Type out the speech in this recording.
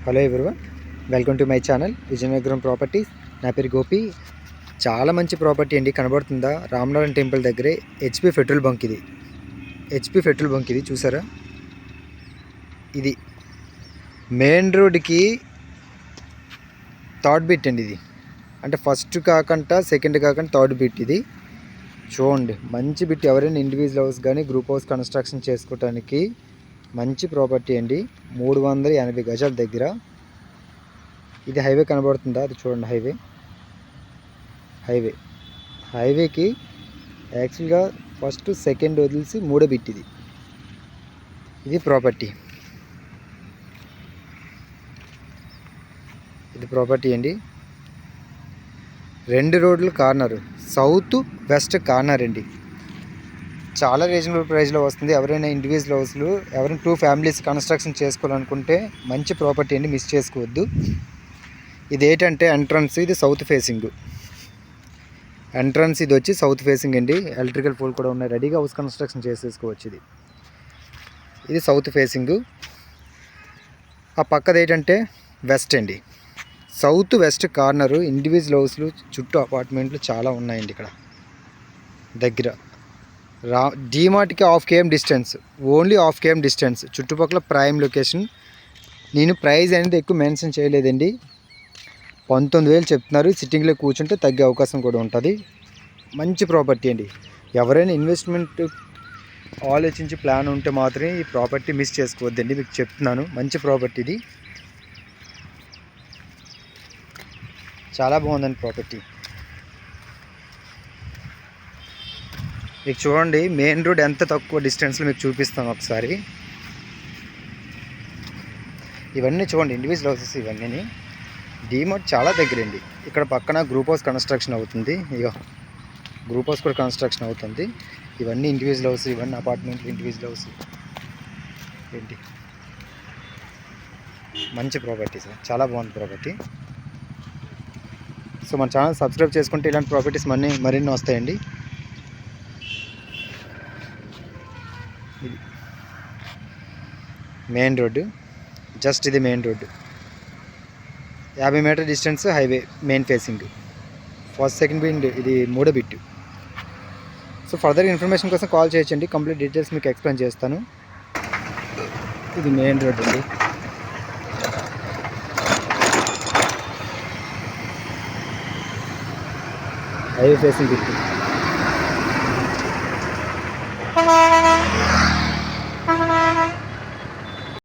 Hello everyone, welcome to my channel Vizianagaram properties. నా పేరు గోపి. చాలా మంచి ప్రాపర్టీ అండి, కనబడుతుందా? రామనారాయణ టెంపుల్ దగ్గరే హెచ్పి పెట్రోల్ బంక్. ఇది చూసారా? ఇది మెయిన్ రోడ్కి థర్డ్ బిట్ అండి. ఇది అంటే ఫస్ట్ కాకుండా సెకండ్ కాకుండా థర్డ్ బిట్. ఇది చూడండి, మంచి బిట్. ఎవరైనా ఇండివిజువల్ హౌస్ కానీ గ్రూప్ హౌస్ కన్స్ట్రక్షన్ చేసుకోవడానికి మంచి ప్రాపర్టీ అండి. 380 గజాల దగ్గర. ఇది హైవే కనబడుతుందా? అది చూడండి, హైవేకి యాక్చువల్గా ఫస్ట్ సెకండ్ వదిలిసి మూడో బిట్. ఇది ప్రాపర్టీ అండి. 2 రోడ్లు కార్నర్, సౌత్ వెస్ట్ కార్నర్ అండి. చాలా రీజనబుల్ ప్రైస్లో వస్తుంది. ఎవరైనా ఇండివిజువల్ హౌస్లు, ఎవరైనా 2 ఫ్యామిలీస్ కన్స్ట్రక్షన్ చేసుకోవాలనుకుంటే మంచి ప్రాపర్టీ అండి, మిస్ చేసుకోవద్దు. ఇది ఏంటంటే ఎంట్రన్స్, ఇది సౌత్ ఫేసింగ్ ఎంట్రన్స్. ఇది వచ్చి సౌత్ ఫేసింగ్ అండి. ఎలక్ట్రికల్ పోల్ కూడా ఉన్నాయి, రెడీగా హౌస్ కన్స్ట్రక్షన్ చేసేసుకోవచ్చు. ఇది సౌత్ ఫేసింగ్. ఆ పక్కది ఏంటంటే వెస్ట్ అండి. South west corner. ఇండివిజువల్ హౌస్లు చుట్టూ అపార్ట్మెంట్లు చాలా ఉన్నాయండి ఇక్కడ దగ్గర. డీమార్ట్కి 1/2 km distance, only 1/2 km distance. చుట్టుపక్కల ప్రైమ్ లొకేషన్. నేను ప్రైస్ అనేది ఎక్కువ మెన్షన్ చేయలేదండి. 19,000 చెప్తున్నారు. సిట్టింగ్లో కూర్చుంటే తగ్గే అవకాశం కూడా ఉంటుంది. మంచి ప్రాపర్టీ అండి. ఎవరైనా ఇన్వెస్ట్మెంట్ ఆలోచించి ప్లాన్ ఉంటే మాత్రమే ఈ ప్రాపర్టీ మిస్ చేసుకోవద్దండి, మీకు చెప్తున్నాను. మంచి ప్రాపర్టీ ఇది, చాలా బాగుందండి ప్రాపర్టీ. మీకు చూడండి, మెయిన్ రోడ్ ఎంత తక్కువ డిస్టెన్స్లో మీకు చూపిస్తాను ఒకసారి. ఇవన్నీ చూడండి, ఇండివిజువల్ హౌసెస్ ఇవన్నీ. డీమార్ట్ చాలా దగ్గరండి. ఇక్కడ పక్కన గ్రూప్ హౌస్ కన్స్ట్రక్షన్ అవుతుంది. ఇక గ్రూప్ హౌస్ కూడా కన్స్ట్రక్షన్ అవుతుంది. ఇవన్నీ ఇండివిజువల్ హౌస్, ఇవన్నీ అపార్ట్మెంట్లు, ఇండివిజువల్ హౌస్ ఏంటి. మంచి ప్రాపర్టీ సార్, చాలా బాగుంది ప్రాపర్టీ. సో మన ఛానల్ సబ్స్క్రైబ్ చేసుకుంటే ఇలాంటి ప్రాపర్టీస్ మరిన్ని వస్తాయండి. ఇది మెయిన్ రోడ్డు, జస్ట్ ఇది main road. 50 metre distance highway, main facing. First second bit, ఇది మూడో బిట్. సో ఫర్దర్ ఇన్ఫర్మేషన్ కోసం కాల్ చేయొచ్చండి, కంప్లీట్ డీటెయిల్స్ మీకు ఎక్స్ప్లెయిన్ చేస్తాను. ఇది మెయిన్ రోడ్ అండి. Highway facing bit.